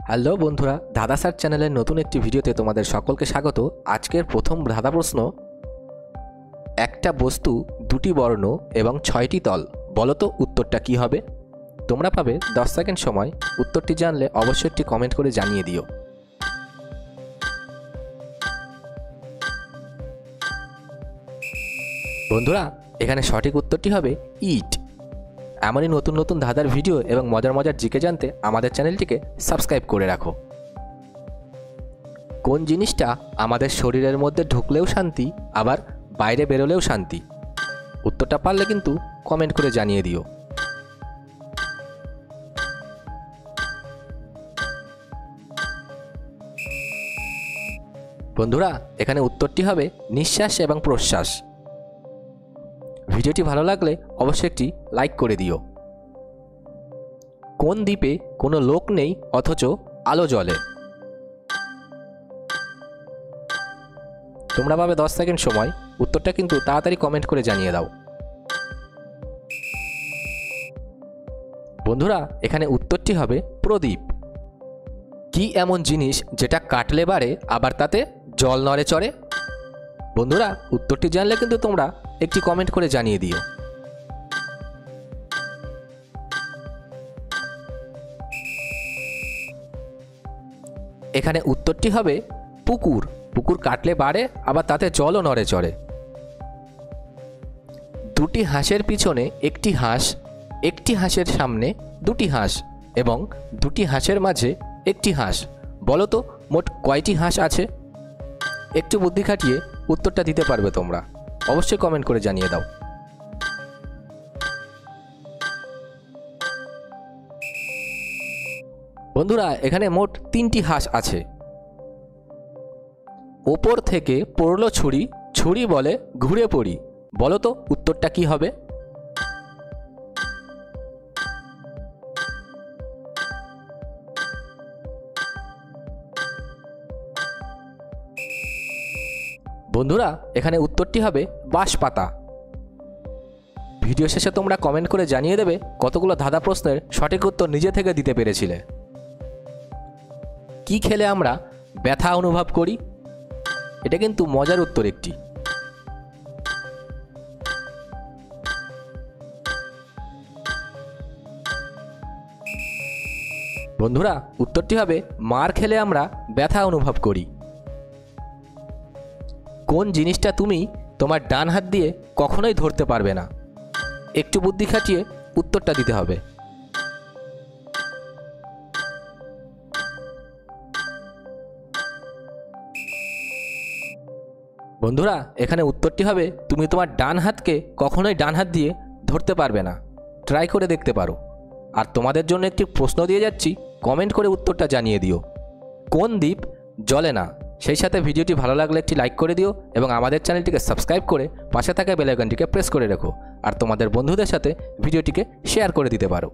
Hello বন্ধুরা, ধাঁধা sir চ্যানেলের নতুন একটি ভিডিওতে তোমাদের সকলকে স্বাগত। আজকের প্রথম ধাঁধা প্রশ্ন, একটা বস্তু দুটি বর্ণ এবং 6টি তল, বলো তো উত্তরটা কি হবে? তোমরা পাবে 10 সেকেন্ড সময়। উত্তরটি জানলে অবশ্যই একটি কমেন্ট করে জানিয়ে দিও। বন্ধুরা, এখানে সঠিক উত্তরটি হবে ইট। এমনই নতুন নতুন ধাঁধার ভিডিও এবং মজার মজার জিকে জানতে আমাদের চ্যানেলটিকে সাবস্ক্রাইব করে রাখো। কোন জিনিসটা আমাদের শরীরের মধ্যে ঢুকলেও শান্তি, আবার বাইরে বেরোলেও শান্তি? উত্তরটা পারলে কিন্তু কমেন্ট করে জানিয়ে দিও। বন্ধুরা, এখানে উত্তরটি হবে নিঃশ্বাস এবং প্রশ্বাস। ভিডিওটি ভালো লাগলে অবশ্যই একটি লাইক করে দিও। কোন দ্বীপে কোনো লোক নেই অথচ আলো জ্বলে? তোমরা পাবে 10 সেকেন্ড সময়। উত্তরটা কিন্তু তাড়াতাড়ি কমেন্ট করে জানিয়ে দাও। বন্ধুরা, এখানে উত্তরটি হবে প্রদীপ। কি এমন জিনিস যেটা কাটলে বাড়ে আবার তাতে জল নড়ে চড়ে? বন্ধুরা, উত্তরটি জানলে কিন্তু তোমরা একটি কমেন্ট করে জানিয়ে দিও। এখানে উত্তরটি হবে পুকুর। পুকুর কাটলে বাড়ে আবার তাতে জলও নড়ে চড়ে। দুটি হাঁসের পিছনে একটি হাঁস, একটি হাঁসের সামনে দুটি হাঁস এবং দুটি হাঁসের মাঝে একটি হাঁস, বলো তো মোট কয়টি হাঁস আছে? একটু বুদ্ধি খাটিয়ে উত্তরটা দিতে পারবে তোমরা। অবশ্যই কমেন্ট করে জানিয়ে দাও। বন্ধুরা, এখানে মোট 3টি হাঁস আছে। ওপর থেকে পড়লো ছুরি, ছুরি বলে ঘুরে পড়ি, বলো তো উত্তরটা কি হবে? বন্ধুরা, এখানে উত্তরটি হবে বাঁশপাতা। ভিডিও শেষে তোমরা কমেন্ট করে জানিয়ে দেবে কতগুলো ধাঁধা প্রশ্নের সঠিক উত্তর নিজে থেকে দিতে পেরেছিলে। কি খেলে আমরা ব্যথা অনুভব করি? এটা কিন্তু মজার উত্তর একটি। বন্ধুরা, উত্তরটি হবে মার খেলে আমরা ব্যথা অনুভব করি। কোন জিনিসটা তুমি তোমার ডান হাত দিয়ে কখনোই ধরতে পারবে না? একটু বুদ্ধি খাটিয়ে উত্তরটা দিতে হবে। বন্ধুরা, এখানে উত্তরটি হবে তুমি তোমার ডান হাতকে কখনোই ডান হাত দিয়ে ধরতে পারবে না। ট্রাই করে দেখতে পারো। আর তোমাদের জন্য একটি প্রশ্ন দিয়ে যাচ্ছি, কমেন্ট করে উত্তরটা জানিয়ে দিও। কোন দ্বীপ জ্বলে না? সেই সাথে ভিডিওটি ভালো লাগলে একটি লাইক করে দিও এবং আমাদের চ্যানেলটিকে সাবস্ক্রাইব করে পাশে থাকা বেল আইকনটিকে প্রেস করে রেখো। আর তোমাদের বন্ধুদের সাথে ভিডিওটিকে শেয়ার করে দিতে পারো।